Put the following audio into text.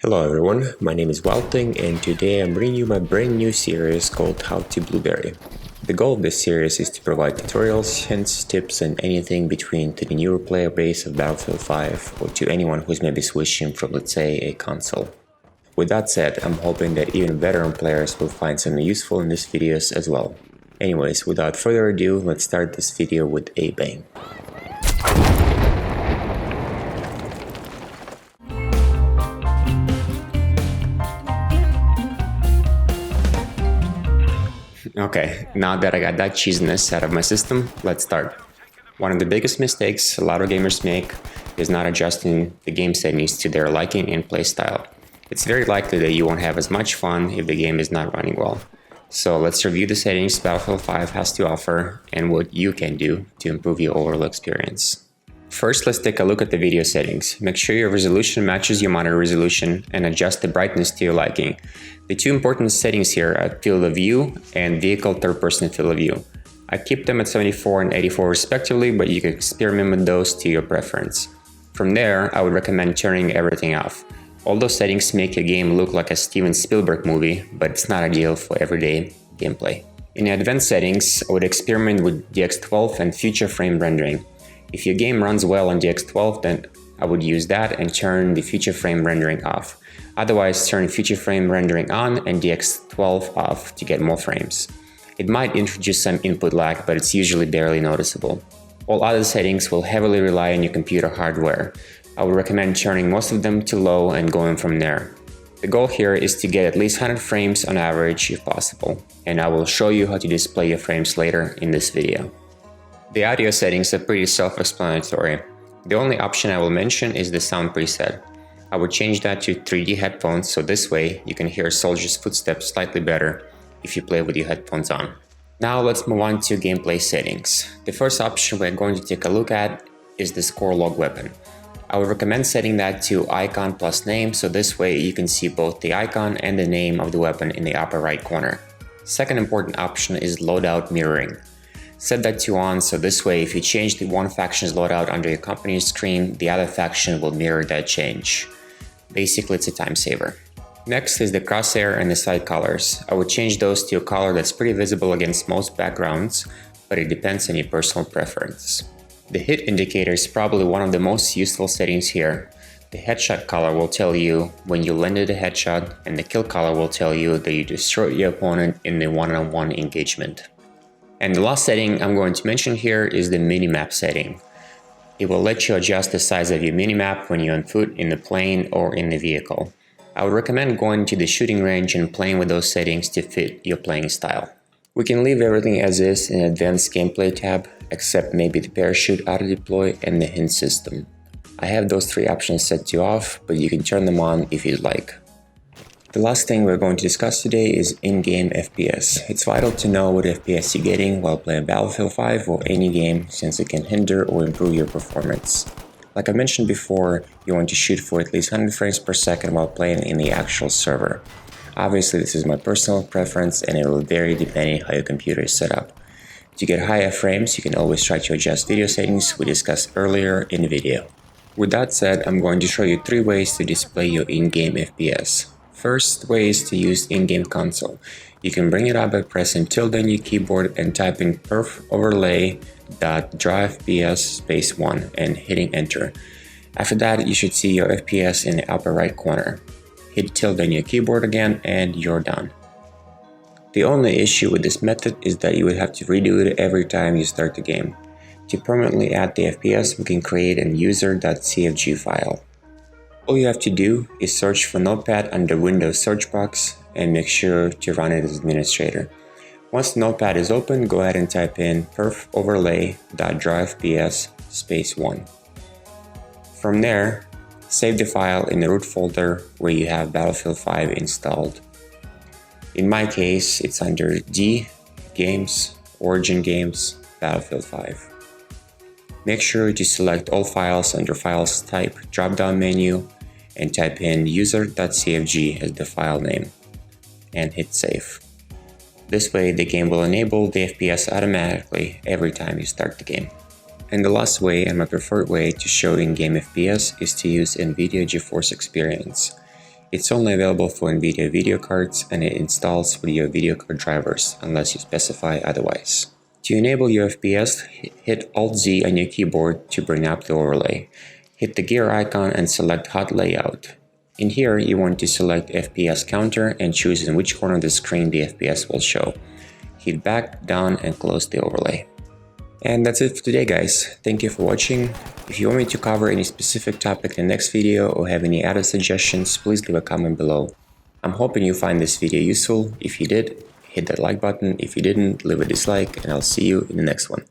Hello everyone, my name is Walting and today I'm bringing you my brand new series called How to Blueberry. The goal of this series is to provide tutorials, hints, tips and anything between to the newer player base of Battlefield 5 or to anyone who's maybe switching from, let's say, a console. With that said, I'm hoping that even veteran players will find something useful in these videos as well. Anyways, without further ado, let's start this video with a bang. Okay, now that I got that cheesiness out of my system, let's start. One of the biggest mistakes a lot of gamers make is not adjusting the game settings to their liking and playstyle. It's very likely that you won't have as much fun if the game is not running well. So let's review the settings Battlefield 5 has to offer and what you can do to improve your overall experience. First, let's take a look at the video settings. Make sure your resolution matches your monitor resolution and adjust the brightness to your liking. The two important settings here are field of view and vehicle third-person field of view. I keep them at 74 and 84 respectively, but you can experiment with those to your preference. From there, I would recommend turning everything off. All those settings make your game look like a Steven Spielberg movie, but it's not ideal for everyday gameplay. In the advanced settings, I would experiment with DX12 and future frame rendering. If your game runs well on DX12, then I would use that and turn the future frame rendering off. Otherwise, turn future frame rendering on and DX12 off to get more frames. It might introduce some input lag, but it's usually barely noticeable. All other settings will heavily rely on your computer hardware. I would recommend turning most of them to low and going from there. The goal here is to get at least 100 frames on average if possible, and I will show you how to display your frames later in this video. The audio settings are pretty self-explanatory. The only option I will mention is the sound preset. I would change that to 3D headphones, so this way you can hear soldiers' footsteps slightly better if you play with your headphones on. Now let's move on to gameplay settings. The first option we're going to take a look at is the score log weapon. I would recommend setting that to icon plus name, so this way you can see both the icon and the name of the weapon in the upper right corner. Second important option is loadout mirroring. Set that to on, so this way if you change the one faction's loadout under your company's screen, the other faction will mirror that change. Basically, it's a time saver. Next is the crosshair and the sight colors. I would change those to a color that's pretty visible against most backgrounds, but it depends on your personal preference. The hit indicator is probably one of the most useful settings here. The headshot color will tell you when you landed a headshot, and the kill color will tell you that you destroyed your opponent in the one-on-one engagement. And the last setting I'm going to mention here is the minimap setting. It will let you adjust the size of your minimap when you're on foot, in the plane, or in the vehicle. I would recommend going to the shooting range and playing with those settings to fit your playing style. We can leave everything as is in the advanced gameplay tab, except maybe the parachute auto deploy and the hint system. I have those three options set to off, but you can turn them on if you'd like. The last thing we're going to discuss today is in-game FPS. It's vital to know what FPS you're getting while playing Battlefield 5 or any game, since it can hinder or improve your performance. Like I mentioned before, you want to shoot for at least 100 frames per second while playing in the actual server. Obviously, this is my personal preference and it will vary depending how your computer is set up. To get higher frames, you can always try to adjust video settings we discussed earlier in the video. With that said, I'm going to show you 3 ways to display your in-game FPS. First way is to use in-game console. You can bring it up by pressing tilde on your keyboard and typing perf overlay.drawfps_1 and hitting enter. After that, you should see your FPS in the upper right corner. Hit tilde on your keyboard again and you're done. The only issue with this method is that you would have to redo it every time you start the game. To permanently add the FPS, we can create a user.cfg file. All you have to do is search for Notepad under Windows search box and make sure to run it as administrator. Once the Notepad is open, go ahead and type in perf overlay.drawfps_1. From there, save the file in the root folder where you have Battlefield 5 installed. In my case, it's under D, Games, Origin Games, Battlefield 5. Make sure to select all files under Files Type drop-down menu and type in user.cfg as the file name and hit save. This way the game will enable the FPS automatically every time you start the game. And the last way, and my preferred way to show in-game FPS, is to use NVIDIA GeForce Experience. It's only available for NVIDIA video cards and it installs with your video card drivers unless you specify otherwise. To enable your FPS, hit Alt-Z on your keyboard to bring up the overlay. Hit the gear icon and select Hot Layout. In here, you want to select FPS counter and choose in which corner of the screen the FPS will show. Hit back, down, and close the overlay. And that's it for today, guys. Thank you for watching. If you want me to cover any specific topic in the next video or have any other suggestions, please leave a comment below. I'm hoping you find this video useful. If you did, hit that like button. If you didn't, leave a dislike, and I'll see you in the next one.